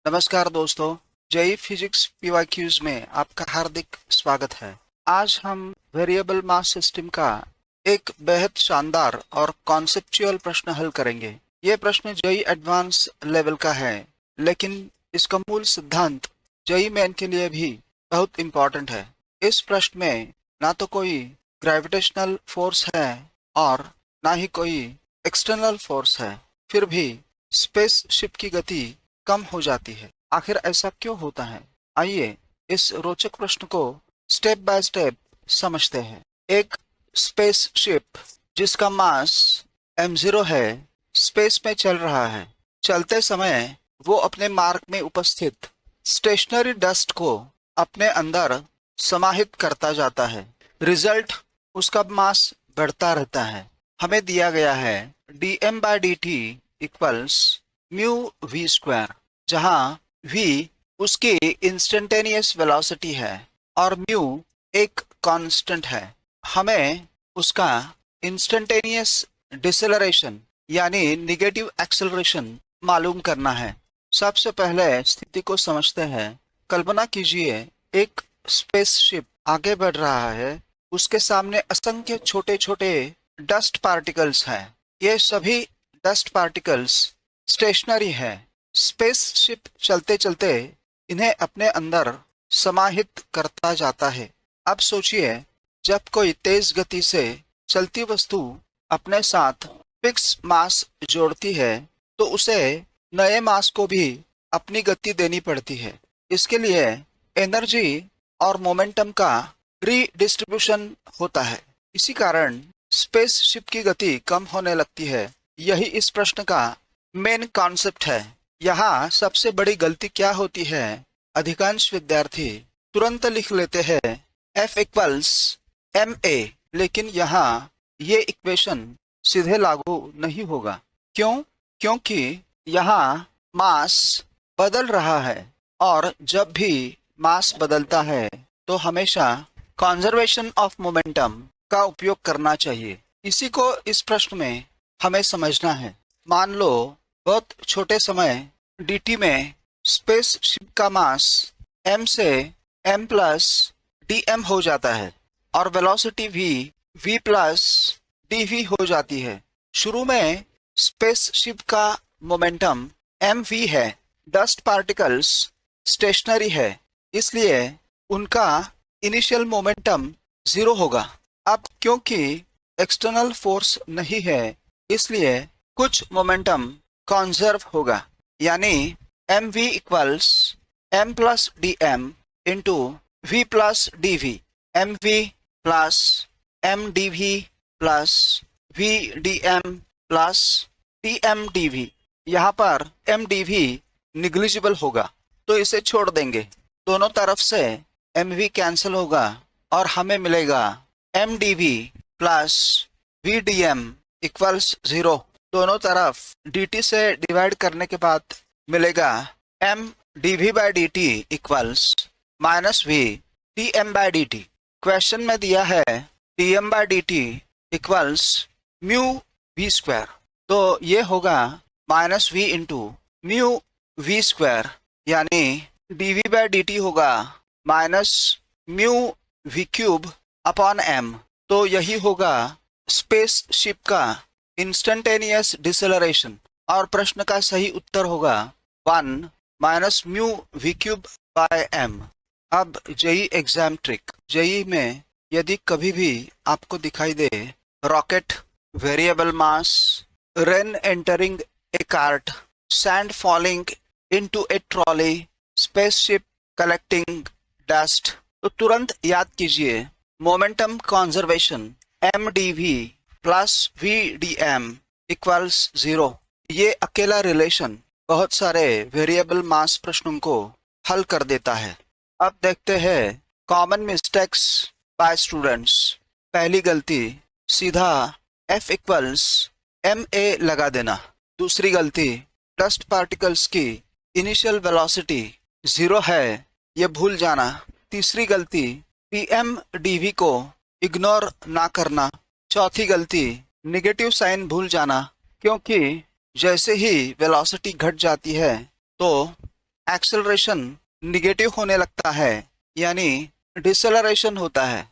नमस्कार दोस्तों, JEE physics PYQs में आपका हार्दिक स्वागत है। आज हम वेरिएबल मास सिस्टम का एक बेहद शानदार और कॉन्सेप्चुअल प्रश्न हल करेंगे। ये प्रश्न जेई एडवांस लेवल का है, लेकिन इसका मूल सिद्धांत जेई मेन के लिए भी बहुत इम्पोर्टेंट है। इस प्रश्न में ना तो कोई ग्रेविटेशनल फोर्स है और ना ही कोई एक्सटर्नल फोर्स है, फिर भी स्पेसशिप की गति कम हो जाती है। आखिर ऐसा क्यों होता है? आइए इस रोचक प्रश्न को स्टेप बाय स्टेप समझते हैं। एक स्पेसशिप जिसका मास m0 है, स्पेस में चल रहा है। चलते समय वो अपने मार्ग में उपस्थित स्टेशनरी डस्ट को अपने अंदर समाहित करता जाता है। रिजल्ट, उसका मास बढ़ता रहता है। हमें दिया गया है dm/dt equals mu v square, जहां v उसकी इंस्टेंटेनियस वेलोसिटी है और म्यू एक कांस्टेंट है। हमें उसका इंस्टेंटेनियस डिसेलरेशन यानी निगेटिव एक्सेलरेशन मालूम करना है। सबसे पहले स्थिति को समझते हैं। कल्पना कीजिए, एक स्पेसशिप आगे बढ़ रहा है। उसके सामने असंख्य छोटे छोटे डस्ट पार्टिकल्स हैं। ये सभी डस्ट पार्टिकल्स स्टेशनरी है। स्पेसशिप चलते चलते इन्हें अपने अंदर समाहित करता जाता है। अब सोचिए, जब कोई तेज गति से चलती वस्तु अपने साथ फिक्स मास जोड़ती है तो उसे नए मास को भी अपनी गति देनी पड़ती है। इसके लिए एनर्जी और मोमेंटम का रीडिस्ट्रीब्यूशन होता है। इसी कारण स्पेसशिप की गति कम होने लगती है। यही इस प्रश्न का मेन कॉन्सेप्ट है। यहाँ सबसे बड़ी गलती क्या होती है? अधिकांश विद्यार्थी तुरंत लिख लेते हैं F इक्वल्स ma, लेकिन यहाँ ये इक्वेशन सीधे लागू नहीं होगा। क्यों? क्योंकि यहाँ मास बदल रहा है और जब भी मास बदलता है तो हमेशा कंजर्वेशन ऑफ मोमेंटम का उपयोग करना चाहिए। इसी को इस प्रश्न में हमें समझना है। मान लो बहुत छोटे समय dt में स्पेसशिप का मास m से m प्लस dm हो जाता है और वेलोसिटी v प्लस dv हो जाती है। शुरू में स्पेसशिप का मोमेंटम mv है। डस्ट पार्टिकल्स स्टेशनरी है, इसलिए उनका इनिशियल मोमेंटम 0 होगा। अब क्योंकि एक्सटर्नल फोर्स नहीं है, इसलिए कुछ मोमेंटम कंजर्व होगा, यानी mv equals m plus dm into v plus dv। mv plus mdv plus vdm plus tmdv। यहाँ पर mdv निग्लिजिबल होगा तो इसे छोड़ देंगे। दोनों तरफ से mv कैंसिल होगा और हमें मिलेगा mdv प्लस vdm इक्वल्स 0। दोनों तरफ dt से डिवाइड करने के बाद मिलेगा m dv/dt equals minus v dm/dt। Question में दिया है dm/dt equals mu v square, तो ये होगा minus v into mu v square, यानी dv/dt होगा minus mu v cube upon m। तो यही होगा स्पेसशिप का इंस्टेंटेनियस डिसेलरेशन और प्रश्न का सही उत्तर होगा 1 minus mu v cube by m। अब जेई एग्जाम ट्रिक। जेई में यदि कभी भी आपको दिखाई दे rocket, variable mass, rain entering a cart, sand falling into a trolley, spaceship collecting dust, तो तुरंत याद कीजिए momentum conservation mdv plus vdm equals 0। ये अकेला रिलेशन बहुत सारे वेरिएबल मास प्रश्नों को हल कर देता है। अब देखते हैं कॉमन मिस्टेक्स बाय स्टूडेंट्स। पहली गलती, सीधा F इक्वल्स ma लगा देना। दूसरी गलती, डस्ट पार्टिकल्स की इनिशियल वेलोसिटी 0 है, ये भूल जाना। तीसरी गलती, pm dv को इग्नोर ना करना। चौथी गलती, नेगेटिव साइन भूल जाना, क्योंकि जैसे ही वेलोसिटी घट जाती है तो एक्सेलरेशन निगेटिव होने लगता है, यानी डिसेलरेशन होता है।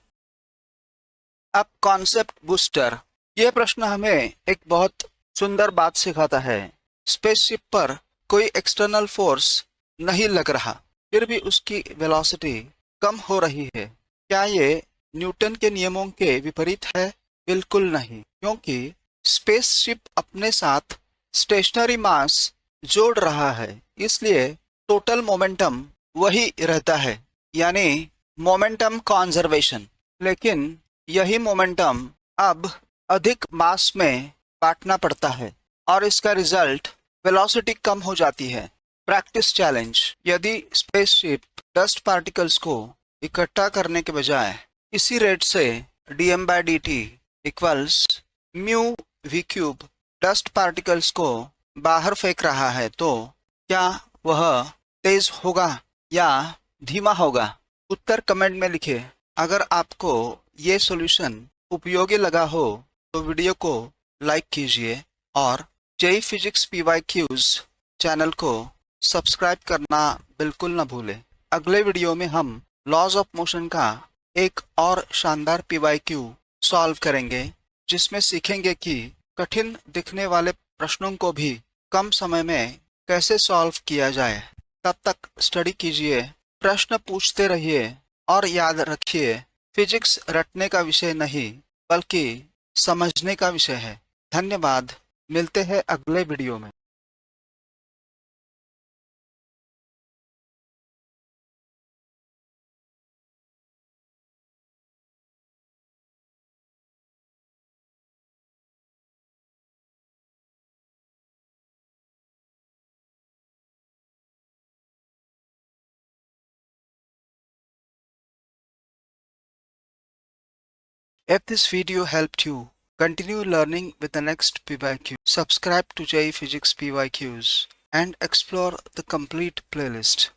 अब कॉन्सेप्ट बूस्टर, यह प्रश्न हमें एक बहुत सुंदर बात सिखाता है। स्पेसशिप पर कोई एक्सटर्नल फोर्स नहीं लग रहा, फिर भी उसकी वेलोसिटी कम हो रही है। क्या ये न्यूटन के नियमों के विपरीत है? बिल्कुल नहीं, क्योंकि स्पेसशिप अपने साथ स्टेशनरी मास जोड़ रहा है, इसलिए टोटल मोमेंटम वही रहता है, यानी मोमेंटम कॉन्जर्वेशन। लेकिन यही मोमेंटम अब अधिक मास में बांटना पड़ता है और इसका रिजल्ट वेलोसिटी कम हो जाती है। प्रैक्टिस चैलेंज, यदि स्पेसशिप डस्ट पार्टिकल्स को इकट्ठा करने के बजाय इसी रेट से dm/dt equals mu v cube dust particles को बाहर फेंक रहा है, तो क्या वह तेज होगा या धीमा होगा? उत्तर कमेंट में लिखिए। अगर आपको ये सॉल्यूशन उपयोगी लगा हो तो वीडियो को लाइक कीजिए और जेई फिजिक्स पीवाईक्यूज चैनल को सब्सक्राइब करना बिल्कुल न भूलें। अगले वीडियो में हम लॉज ऑफ मोशन का एक और शानदार पीवाईक्यू सॉल्व करेंगे, जिसमें सीखेंगे कि कठिन दिखने वाले प्रश्नों को भी कम समय में कैसे सॉल्व किया जाए। तब तक स्टडी कीजिए, प्रश्न पूछते रहिए और याद रखिए, फिजिक्स रटने का विषय नहीं बल्कि समझने का विषय है। धन्यवाद, मिलते हैं अगले वीडियो में। If this video helped you, continue learning with the next PYQ. Subscribe to JEE Physics PYQs and explore the complete playlist.